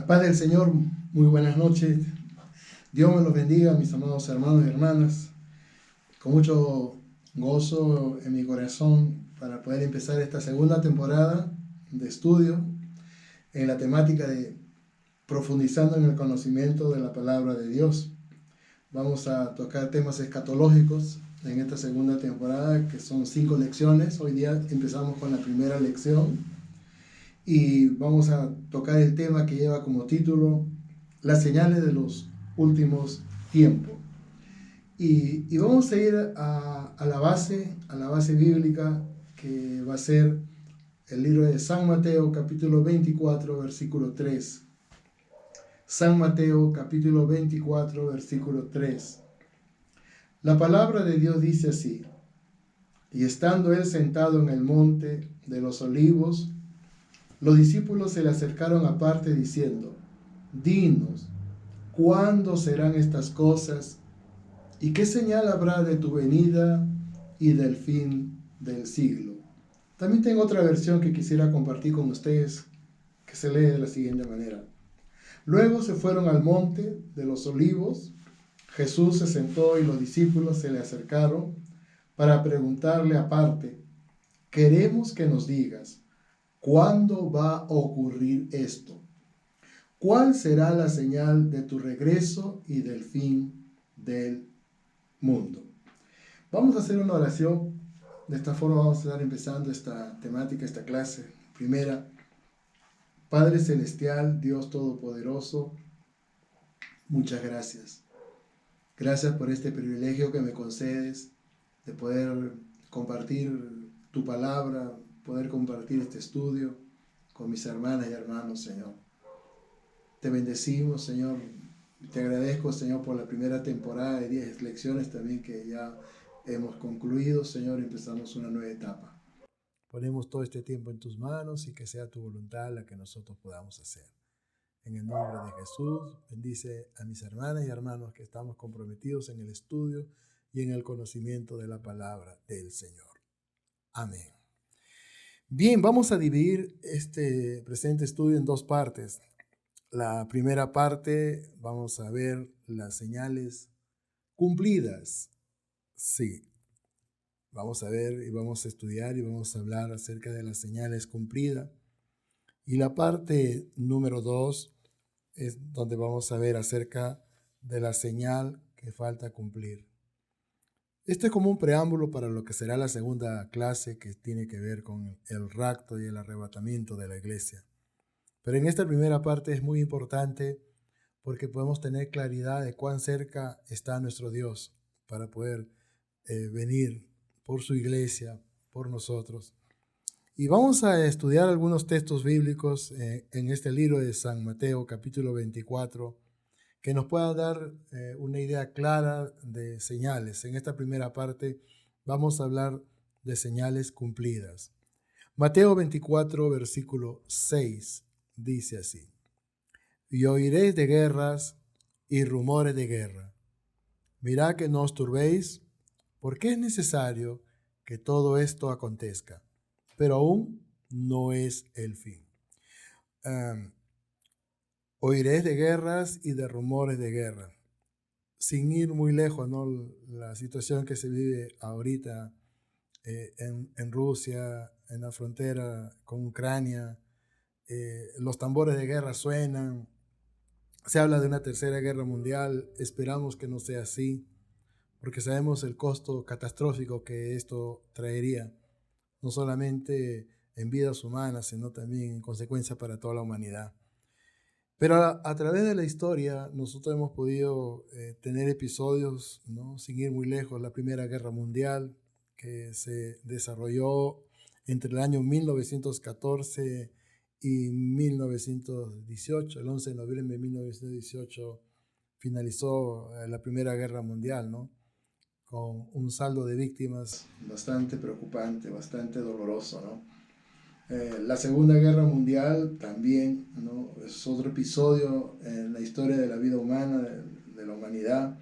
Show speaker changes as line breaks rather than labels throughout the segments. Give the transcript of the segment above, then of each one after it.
Paz del Señor, muy buenas noches. Dios me los bendiga, mis amados hermanos y hermanas. Con mucho gozo en mi corazón para poder empezar esta segunda temporada de estudio en la temática de profundizando en el conocimiento de la palabra de Dios. Vamos a tocar temas escatológicos en esta segunda temporada, que son 5 lecciones. Hoy día empezamos con la primera lección y vamos a tocar el tema que lleva como título Las señales de los últimos tiempos. Y vamos a ir a la base bíblica, que va a ser el libro de San Mateo, capítulo 24, versículo 3. San Mateo, capítulo 24, versículo 3. La palabra de Dios dice así: y estando él sentado en el monte de los olivos, los discípulos se le acercaron aparte diciendo: dinos, ¿cuándo serán estas cosas? ¿Y qué señal habrá de tu venida y del fin del siglo? También tengo otra versión que quisiera compartir con ustedes, que se lee de la siguiente manera. Luego se fueron al monte de los olivos. Jesús se sentó y los discípulos se le acercaron para preguntarle aparte: queremos que nos digas, ¿cuándo va a ocurrir esto? ¿Cuál será la señal de tu regreso y del fin del mundo? Vamos a hacer una oración. De esta forma vamos a estar empezando esta temática, esta clase. Primera: Padre Celestial, Dios Todopoderoso, muchas gracias. Gracias por este privilegio que me concedes de poder compartir tu palabra, poder compartir este estudio con mis hermanas y hermanos, Señor. Te bendecimos, Señor. Te agradezco, Señor, por la primera temporada de 10 lecciones también que ya hemos concluido, Señor. Empezamos una nueva etapa. Ponemos todo este tiempo en tus manos y que sea tu voluntad la que nosotros podamos hacer. En el nombre de Jesús, bendice a mis hermanas y hermanos que estamos comprometidos en el estudio y en el conocimiento de la palabra del Señor. Amén. Bien, vamos a dividir este presente estudio en dos partes. La primera parte vamos a ver las señales cumplidas. Sí, vamos a ver y vamos a estudiar y vamos a hablar acerca de las señales cumplidas. Y la parte número 2 es donde vamos a ver acerca de la señal que falta cumplir. Este es como un preámbulo para lo que será la segunda clase, que tiene que ver con el rapto y el arrebatamiento de la iglesia. Pero en esta primera parte es muy importante porque podemos tener claridad de cuán cerca está nuestro Dios para poder venir por su iglesia, por nosotros. Y vamos a estudiar algunos textos bíblicos en este libro de San Mateo, capítulo 24, que nos pueda dar una idea clara de señales. En esta primera parte vamos a hablar de señales cumplidas. Mateo 24, versículo 6, dice así: y oiréis de guerras y rumores de guerra. Mirad que no os turbéis, porque es necesario que todo esto acontezca, pero aún no es el fin. Oiréis de guerras y de rumores de guerra. Sin ir muy lejos, ¿no? La situación que se vive ahorita en Rusia, en la frontera con Ucrania, los tambores de guerra suenan. Se habla de una tercera guerra mundial. Esperamos que no sea así, porque sabemos el costo catastrófico que esto traería, no solamente en vidas humanas, sino también en consecuencia para toda la humanidad. Pero a través de la historia nosotros hemos podido tener episodios, ¿no? Sin ir muy lejos, la Primera Guerra Mundial, que se desarrolló entre el año 1914 y 1918. El 11 de noviembre de 1918 finalizó la Primera Guerra Mundial, ¿no? Con un saldo de víctimas bastante preocupante, bastante doloroso, ¿no? La Segunda Guerra Mundial también, ¿no? Es otro episodio en la historia de la vida humana, de la humanidad,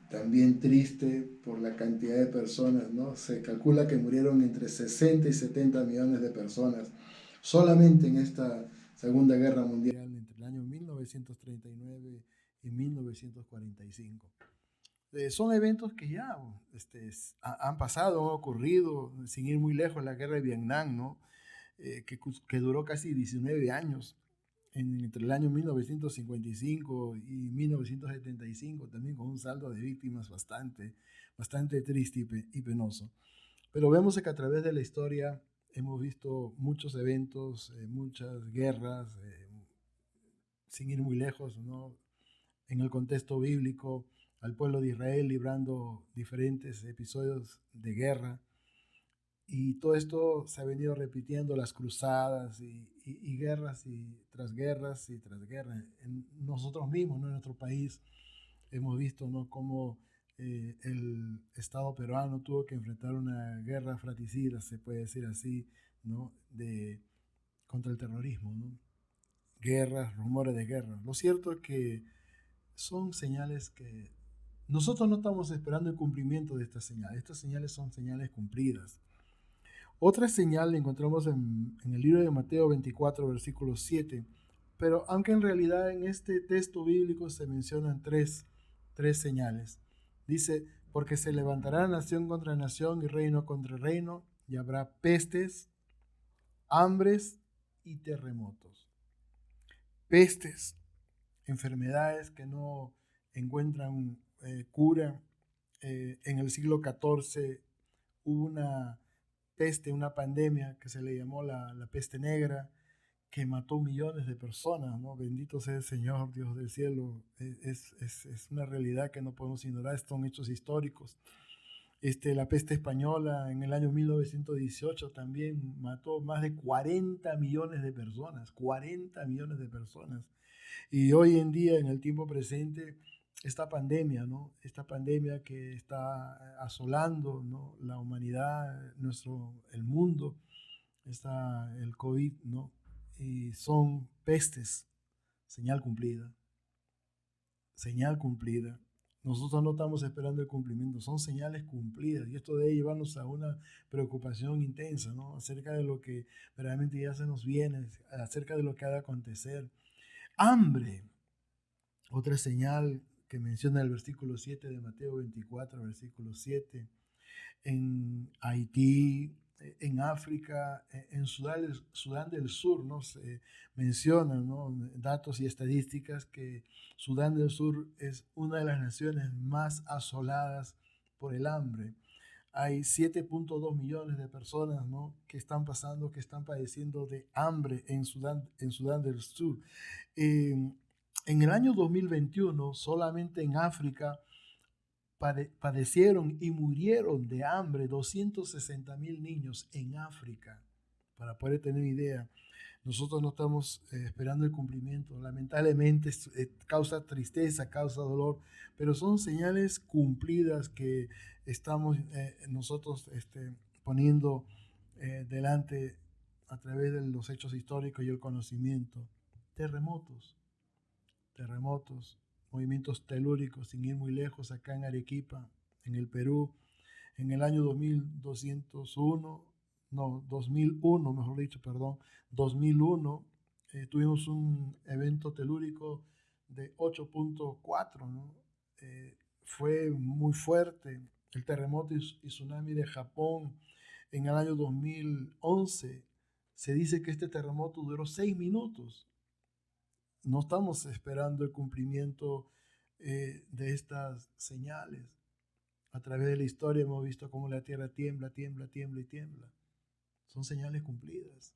también triste por la cantidad de personas, ¿no? Se calcula que murieron entre 60 y 70 millones de personas solamente en esta Segunda Guerra Mundial entre el año 1914 1939 y 1945. Son eventos que ya han pasado, han ocurrido, sin ir muy lejos, la guerra de Vietnam, ¿no? Que duró casi 19 años, entre el año 1955 y 1975, también con un saldo de víctimas bastante triste y penoso. Pero vemos que a través de la historia hemos visto muchos eventos, muchas guerras, sin ir muy lejos, ¿no? En el contexto bíblico, al pueblo de Israel librando diferentes episodios de guerra. Y todo esto se ha venido repitiendo, las cruzadas y guerras y tras guerras y tras guerras. En nosotros mismos, ¿no? En nuestro país, hemos visto, ¿no? Cómo el Estado peruano tuvo que enfrentar una guerra fratricida, se puede decir así, ¿no? Contra el terrorismo, ¿no? Guerras, rumores de guerra. Lo cierto es que son señales que nosotros no estamos esperando el cumplimiento de estas señales. Estas señales son señales cumplidas. Otra señal la encontramos en el libro de Mateo 24, versículo 7. Pero aunque en realidad en este texto bíblico se mencionan tres señales. Dice, porque se levantará nación contra nación y reino contra reino, y habrá pestes, hambres y terremotos. Pestes, enfermedades que no encuentran cura. En el siglo XIV hubo una peste, una pandemia que se le llamó la peste negra, que mató millones de personas, ¿no? Bendito sea el Señor, Dios del cielo. Es una realidad que no podemos ignorar, son hechos históricos. La peste española en el año 1918 también mató más de 40 millones de personas, 40 millones de personas. Y hoy en día, en el tiempo presente, esta pandemia, ¿no? Esta pandemia que está asolando, ¿no? La humanidad, el mundo, está el COVID, ¿no? Y son pestes, señal cumplida, señal cumplida. Nosotros no estamos esperando el cumplimiento, son señales cumplidas y esto debe llevarnos a una preocupación intensa, ¿no? Acerca de lo que verdaderamente ya se nos viene, acerca de lo que ha de acontecer. Hambre, otra señal que menciona el versículo 7 de Mateo 24, versículo 7. En Haití, en África, en Sudán del Sur, ¿no? Se mencionan, ¿no? Datos y estadísticas que Sudán del Sur es una de las naciones más asoladas por el hambre. Hay 7.2 millones de personas, ¿no? que están padeciendo de hambre en Sudán del Sur. En el año 2021, solamente en África, padecieron y murieron de hambre 260,000 niños en África. Para poder tener idea, nosotros no estamos esperando el cumplimiento. Lamentablemente causa tristeza, causa dolor, pero son señales cumplidas que estamos nosotros poniendo delante a través de los hechos históricos y el conocimiento. Terremotos, movimientos telúricos, sin ir muy lejos, acá en Arequipa, en el Perú, en el año 2001, tuvimos un evento telúrico de 8.4, ¿no? Fue muy fuerte. El terremoto y tsunami de Japón en el año 2011, se dice que este terremoto duró 6 minutos. No estamos esperando el cumplimiento de estas señales. A través de la historia hemos visto cómo la tierra tiembla, tiembla, tiembla y tiembla. Son señales cumplidas.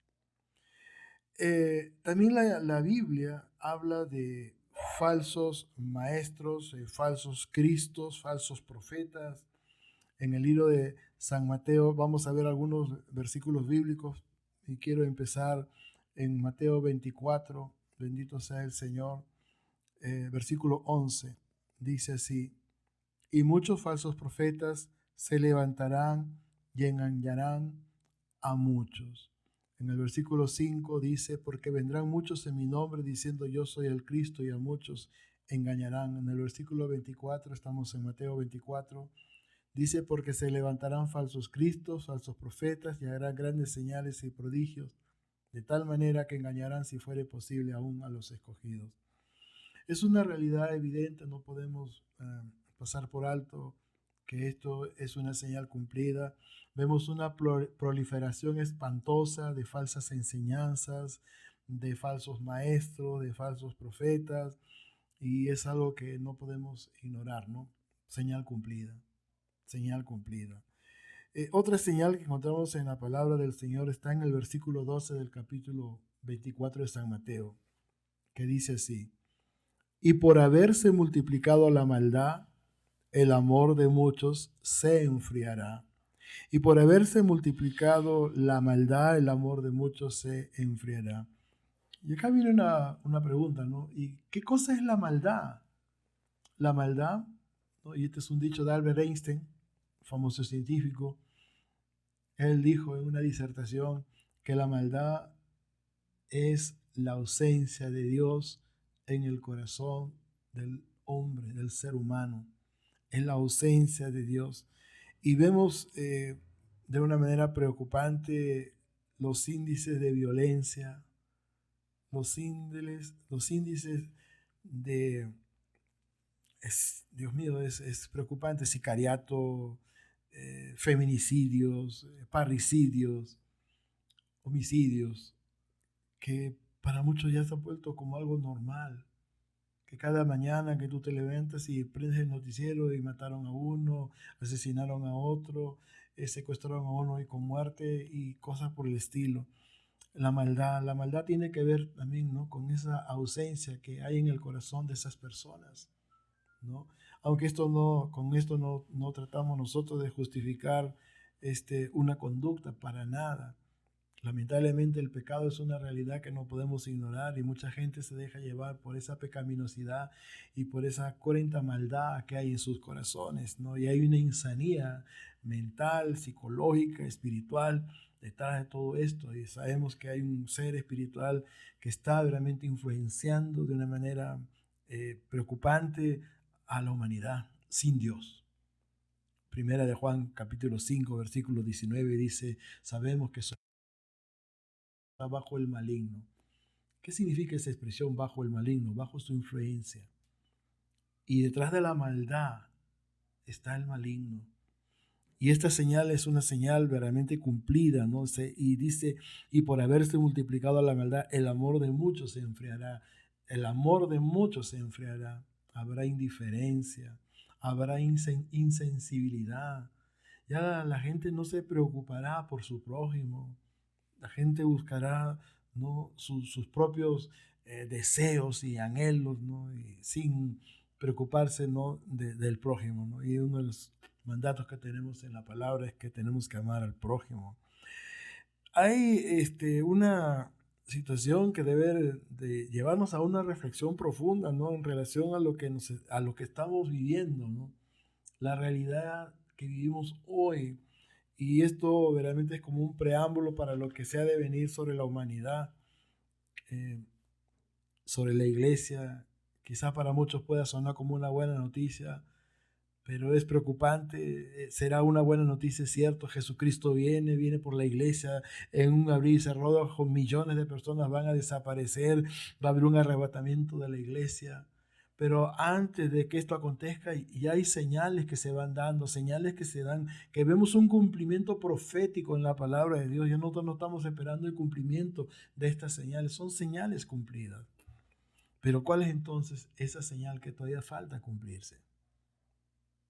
También la Biblia habla de falsos maestros, falsos cristos, falsos profetas. En el libro de San Mateo vamos a ver algunos versículos bíblicos y quiero empezar en Mateo 24. Bendito sea el Señor. Versículo 11 dice así: y muchos falsos profetas se levantarán y engañarán a muchos. En el versículo 5 dice: porque vendrán muchos en mi nombre diciendo yo soy el Cristo, y a muchos engañarán. En el versículo 24, estamos en Mateo 24, dice: porque se levantarán falsos cristos, falsos profetas, y harán grandes señales y prodigios, de tal manera que engañarán, si fuere posible, aún a los escogidos. Es una realidad evidente, no podemos pasar por alto que esto es una señal cumplida. Vemos una proliferación espantosa de falsas enseñanzas, de falsos maestros, de falsos profetas, y es algo que no podemos ignorar, ¿no? Señal cumplida, señal cumplida. Otra señal que encontramos en la palabra del Señor está en el versículo 12 del capítulo 24 de San Mateo, que dice así: y por haberse multiplicado la maldad, el amor de muchos se enfriará. Y por haberse multiplicado la maldad, el amor de muchos se enfriará. Y acá viene una pregunta, ¿no? ¿Y qué cosa es la maldad? La maldad, ¿no? Y este es un dicho de Albert Einstein, famoso científico. Él dijo en una disertación que la maldad es la ausencia de Dios en el corazón del hombre, del ser humano. Es la ausencia de Dios. Y vemos de una manera preocupante los índices de violencia, los índices de, Dios mío, es preocupante, sicariato, feminicidios, parricidios, homicidios, que para muchos ya se ha vuelto como algo normal. Que cada mañana que tú te levantas y prendes el noticiero y mataron a uno, asesinaron a otro, secuestraron a uno y con muerte y cosas por el estilo. La maldad tiene que ver también, ¿no?, con esa ausencia que hay en el corazón de esas personas, ¿no? Aunque con esto no tratamos nosotros de justificar una conducta para nada. Lamentablemente el pecado es una realidad que no podemos ignorar y mucha gente se deja llevar por esa pecaminosidad y por esa cruenta maldad que hay en sus corazones, ¿no? Y hay una insanía mental, psicológica, espiritual detrás de todo esto, y sabemos que hay un ser espiritual que está realmente influenciando de una manera preocupante a la humanidad sin Dios. Primera de Juan capítulo 5 versículo 19 dice: sabemos que bajo el maligno. ¿Qué significa esa expresión bajo el maligno? Bajo su influencia. Y detrás de la maldad está el maligno. Y esta señal es una señal verdaderamente cumplida, ¿no? Y dice: y por haberse multiplicado la maldad, el amor de muchos se enfriará. El amor de muchos se enfriará. Habrá indiferencia, habrá insensibilidad. Ya la gente no se preocupará por su prójimo. La gente buscará, ¿no?, sus propios deseos y anhelos, ¿no?, y sin preocuparse, ¿no?, del prójimo, ¿no? Y uno de los mandatos que tenemos en la palabra es que tenemos que amar al prójimo. Hay una situación que debe de llevarnos a una reflexión profunda, ¿no?, en relación a lo que estamos viviendo, ¿no? La realidad que vivimos hoy. Y esto verdaderamente es como un preámbulo para lo que se ha de venir sobre la humanidad, sobre la iglesia. Quizás para muchos pueda sonar como una buena noticia, pero es preocupante. Será una buena noticia, es cierto. Jesucristo viene por la iglesia en un abrir y cerrar de ojos. Millones de personas van a desaparecer, va a haber un arrebatamiento de la iglesia. Pero antes de que esto acontezca, ya hay señales que se van dando, señales que se dan, que vemos un cumplimiento profético en la palabra de Dios. Ya nosotros no estamos esperando el cumplimiento de estas señales, son señales cumplidas. Pero ¿cuál es entonces esa señal que todavía falta cumplirse?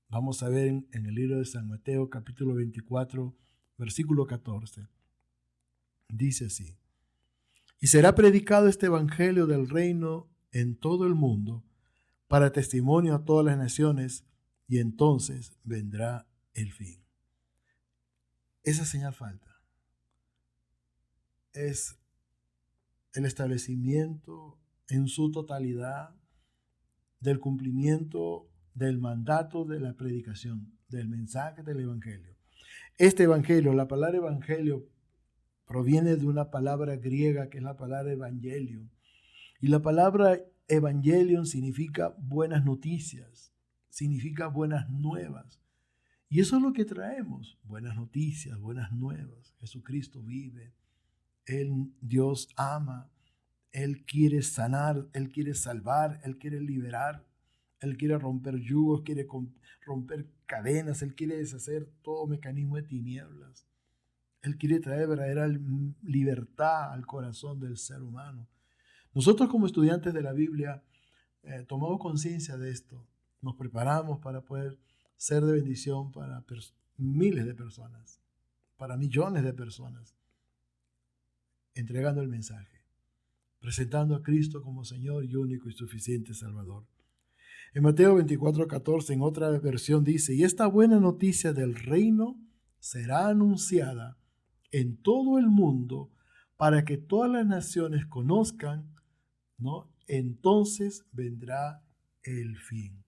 Vamos a ver en el libro de San Mateo, capítulo 24, versículo 14. Dice así: y será predicado este evangelio del reino en todo el mundo, para testimonio a todas las naciones, y entonces vendrá el fin. Esa señal falta. Es el establecimiento en su totalidad del cumplimiento del mandato de la predicación, del mensaje del evangelio. Este evangelio, la palabra evangelio, proviene de una palabra griega que es la palabra evangelio. Y la palabra evangelion significa buenas noticias, significa buenas nuevas. Y eso es lo que traemos, buenas noticias, buenas nuevas. Jesucristo vive, Dios ama,
Él quiere sanar, Él quiere salvar, Él quiere liberar, Él quiere romper yugos, quiere romper cadenas, Él quiere deshacer todo mecanismo de tinieblas. Él quiere traer verdadera libertad al corazón del ser humano. Nosotros como estudiantes de la Biblia tomamos conciencia de esto, nos preparamos para poder ser de bendición para miles de personas, para millones de personas, entregando el mensaje, presentando a Cristo como Señor y único y suficiente Salvador. En Mateo 24:14, en otra versión dice, y esta buena noticia del reino será anunciada en todo el mundo para que todas las naciones conozcan, ¿no? Entonces vendrá el fin.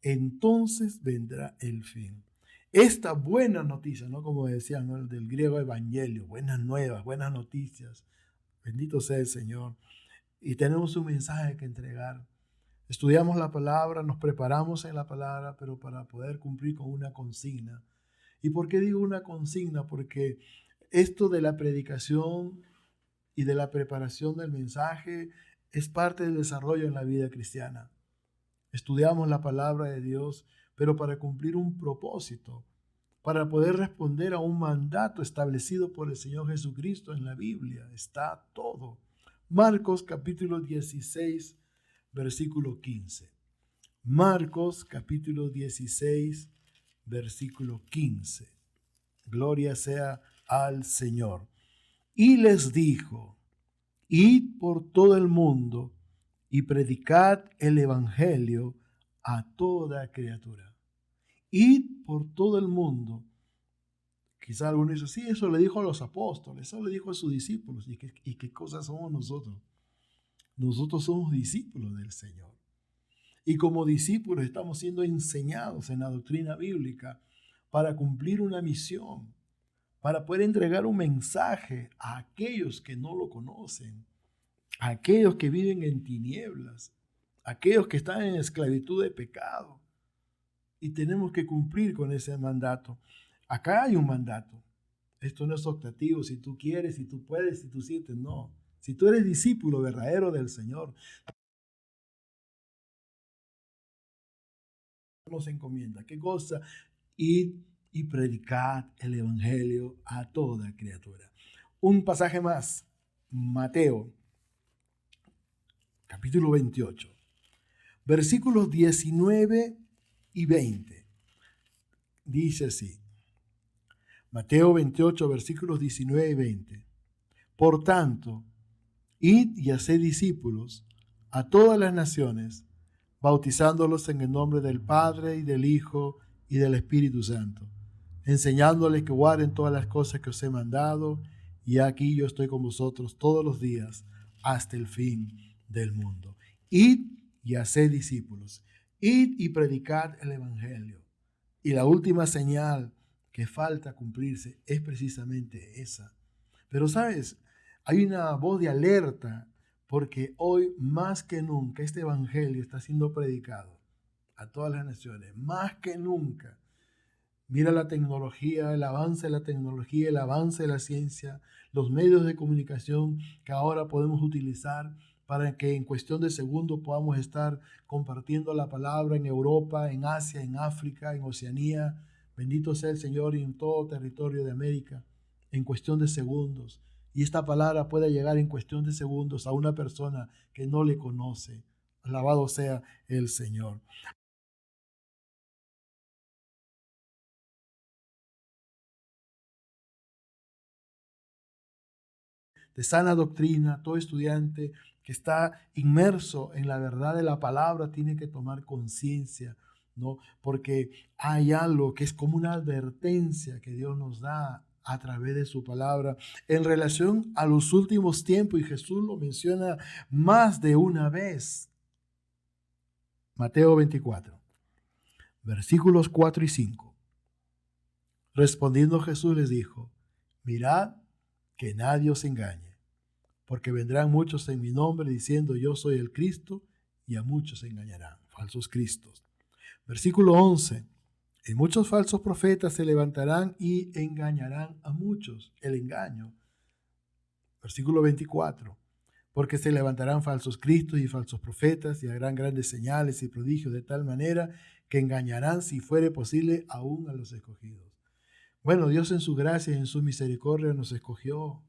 Entonces vendrá el fin. Esta buena noticia, ¿no? Como decían, ¿no? Del griego evangelio, buenas nuevas, buenas noticias. Bendito sea el Señor. Y tenemos un mensaje que entregar. Estudiamos la palabra, nos preparamos en la palabra, pero para poder cumplir con una consigna. ¿Y por qué digo una consigna? Porque esto de la predicación y de la preparación del mensaje es parte del desarrollo en la vida cristiana. Estudiamos la palabra de Dios, pero para cumplir un propósito, para poder responder a un mandato establecido por el Señor Jesucristo en la Biblia. Está todo. Marcos capítulo 16, versículo 15. Marcos capítulo 16, versículo 15. Gloria sea al Señor. Y les dijo, id por todo el mundo y predicad el evangelio a toda criatura. Id por todo el mundo. Quizá alguno dice, sí, eso le dijo a los apóstoles, eso le dijo a sus discípulos. ¿Y qué cosas somos nosotros? Nosotros somos discípulos del Señor. Y como discípulos estamos siendo enseñados en la doctrina bíblica para cumplir una misión, para poder entregar un mensaje a aquellos que no lo conocen, a aquellos que viven en tinieblas, a aquellos que están en esclavitud de pecado. Y tenemos que cumplir con ese mandato. Acá hay un mandato. Esto no es optativo, si tú quieres, si tú puedes, si tú sientes, no. Si tú eres discípulo verdadero del Señor, nos encomienda. ¿Qué cosa? Id y predicad el evangelio a toda criatura. Un pasaje más, Mateo, capítulo 28, versículos 19 y 20. Dice así, Mateo 28, versículos 19 y 20. Por tanto, id y haced discípulos a todas las naciones, bautizándolos en el nombre del Padre y del Hijo y del Espíritu Santo, enseñándoles que guarden todas las cosas que os he mandado, y aquí yo estoy con vosotros todos los días hasta el fin del mundo. Id y haced discípulos, id y predicad el evangelio. Y la última señal que falta cumplirse es precisamente esa. Pero sabes, hay una voz de alerta porque hoy más que nunca este evangelio está siendo predicado a todas las naciones, más que nunca. Mira la tecnología, el avance de la tecnología, el avance de la ciencia, los medios de comunicación que ahora podemos utilizar para que en cuestión de segundos podamos estar compartiendo la palabra en Europa, en Asia, en África, en Oceanía. Bendito sea el Señor, y en todo territorio de América, en cuestión de segundos. Y esta palabra puede llegar en cuestión de segundos a una persona que no le conoce. Alabado sea el Señor. De sana doctrina, todo estudiante que está inmerso en la verdad de la palabra tiene que tomar conciencia, ¿no? Porque hay algo que es como una advertencia que Dios nos da a través de su palabra en relación a los últimos tiempos, y Jesús lo menciona más de una vez. Mateo 24, versículos 4 y 5. Respondiendo Jesús les dijo, mirad que nadie os engañe, porque vendrán muchos en mi nombre diciendo yo soy el Cristo, y a muchos se engañarán, falsos cristos. Versículo 11. Y muchos falsos profetas se levantarán y engañarán a muchos. El engaño. Versículo 24. porque se levantarán falsos cristos y falsos profetas y harán grandes señales y prodigios de tal manera que engañarán, si fuere posible, aún a los escogidos. Bueno, Dios en su gracia y en su misericordia nos escogió,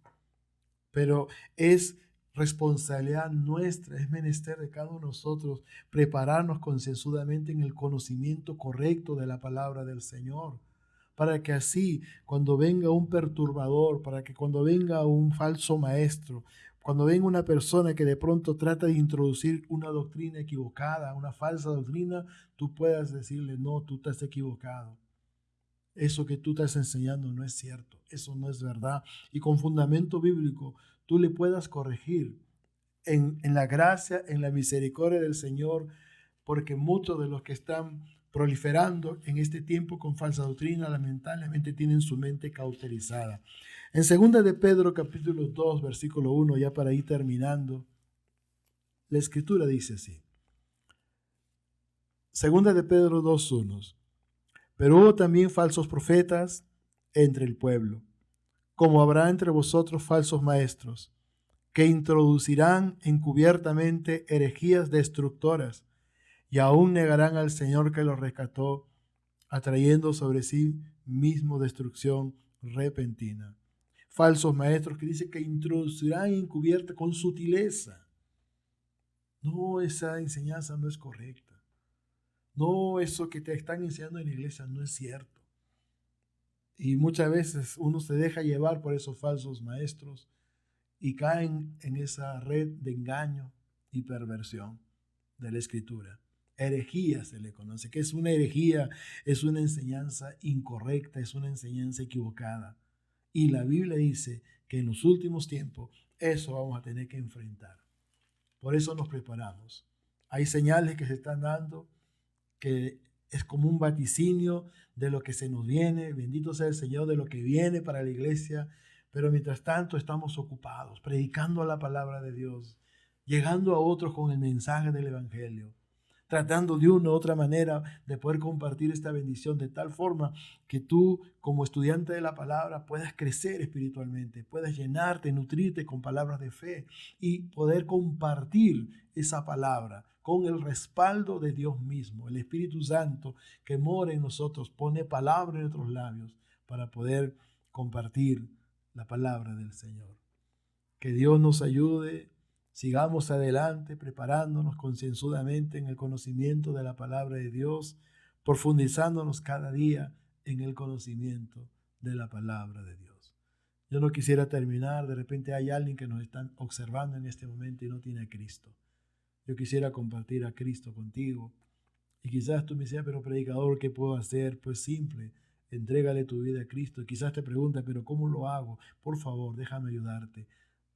pero es responsabilidad nuestra, es menester de cada uno de nosotros prepararnos concienzudamente en el conocimiento correcto de la palabra del Señor, para que así cuando venga un perturbador, para que cuando venga un falso maestro, cuando venga una persona que de pronto trata de introducir una doctrina equivocada, una falsa doctrina, tú puedas decirle, no, tú estás equivocado. Eso que tú estás enseñando no es cierto, eso no es verdad. Y con fundamento bíblico tú le puedas corregir en la gracia, en la misericordia del Señor, porque muchos de los que están proliferando en este tiempo con falsa doctrina, lamentablemente tienen su mente cauterizada. En 2 de Pedro capítulo 2, versículo 1, ya para ir terminando, la escritura dice así. 2 de Pedro 2:1. Pero hubo también falsos profetas entre el pueblo, como habrá entre vosotros falsos maestros, que introducirán encubiertamente herejías destructoras, y aún negarán al Señor que los rescató, atrayendo sobre sí mismo destrucción repentina. Falsos maestros que dice que introducirán encubierta con sutileza. No, esa enseñanza no es correcta. No, eso que te están enseñando en la iglesia no es cierto. Y muchas veces uno se deja llevar por esos falsos maestros y caen en esa red de engaño y perversión de la escritura. Herejía se le conoce. ¿Qué es una herejía? Es una enseñanza incorrecta, es una enseñanza equivocada. Y la Biblia dice que en los últimos tiempos eso vamos a tener que enfrentar. Por eso nos preparamos. Hay señales que se están dando que es como un vaticinio de lo que se nos viene, bendito sea el Señor, de lo que viene para la iglesia, pero mientras tanto estamos ocupados, predicando la palabra de Dios, llegando a otros con el mensaje del Evangelio, tratando de una u otra manera de poder compartir esta bendición de tal forma que tú como estudiante de la palabra puedas crecer espiritualmente, puedas llenarte, nutrirte con palabras de fe y poder compartir esa palabra con el respaldo de Dios mismo. El Espíritu Santo que mora en nosotros pone palabra en nuestros labios para poder compartir la palabra del Señor. Que Dios nos ayude. Sigamos adelante preparándonos concienzudamente en el conocimiento de la palabra de Dios, profundizándonos cada día en el conocimiento de la palabra de Dios. Yo no quisiera terminar, de repente hay alguien que nos está observando en este momento y no tiene a Cristo. Yo quisiera compartir a Cristo contigo y quizás tú me decías, pero predicador, ¿qué puedo hacer? Pues simple, entrégale tu vida a Cristo. Y quizás te preguntas, pero ¿cómo lo hago? Por favor, déjame ayudarte.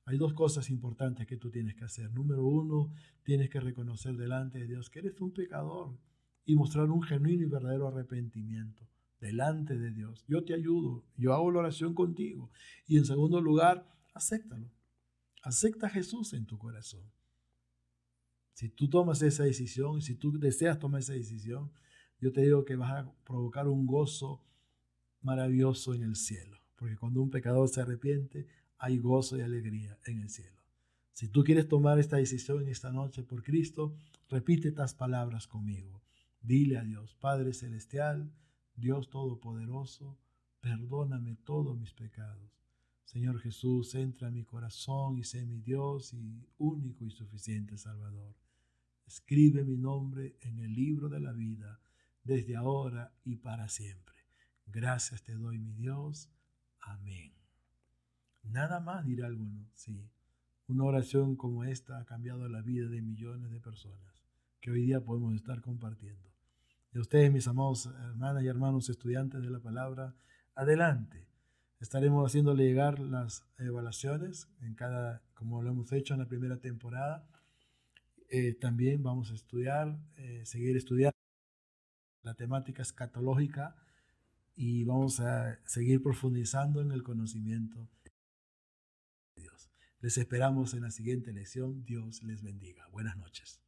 Hay dos cosas importantes que tú tienes que hacer. Número uno, tienes que reconocer delante de Dios que eres un pecador y mostrar un genuino y verdadero arrepentimiento delante de Dios. Yo te ayudo, yo hago la oración contigo. Y en segundo lugar, acéptalo. Acepta a Jesús en tu corazón. Si tú tomas esa decisión, si tú deseas tomar esa decisión, yo te digo que vas a provocar un gozo maravilloso en el cielo. Porque cuando un pecador se arrepiente, hay gozo y alegría en el cielo. Si tú quieres tomar esta decisión en esta noche por Cristo, repite estas palabras conmigo. Dile a Dios, Padre Celestial, Dios Todopoderoso, perdóname todos mis pecados. Señor Jesús, entra en mi corazón y sé mi Dios y único y suficiente Salvador. Escribe mi nombre en el libro de la vida, desde ahora y para siempre. Gracias te doy, mi Dios. Amén. Nada más dirá alguno, sí. Una oración como esta ha cambiado la vida de millones de personas que hoy día podemos estar compartiendo. Y a ustedes, mis amados hermanas y hermanos estudiantes de la palabra, adelante. Estaremos haciéndole llegar las evaluaciones en como lo hemos hecho en la primera temporada. También vamos a estudiar, seguir estudiando la temática escatológica y vamos a seguir profundizando en el conocimiento de Dios. Les esperamos en la siguiente lección. Dios les bendiga. Buenas noches.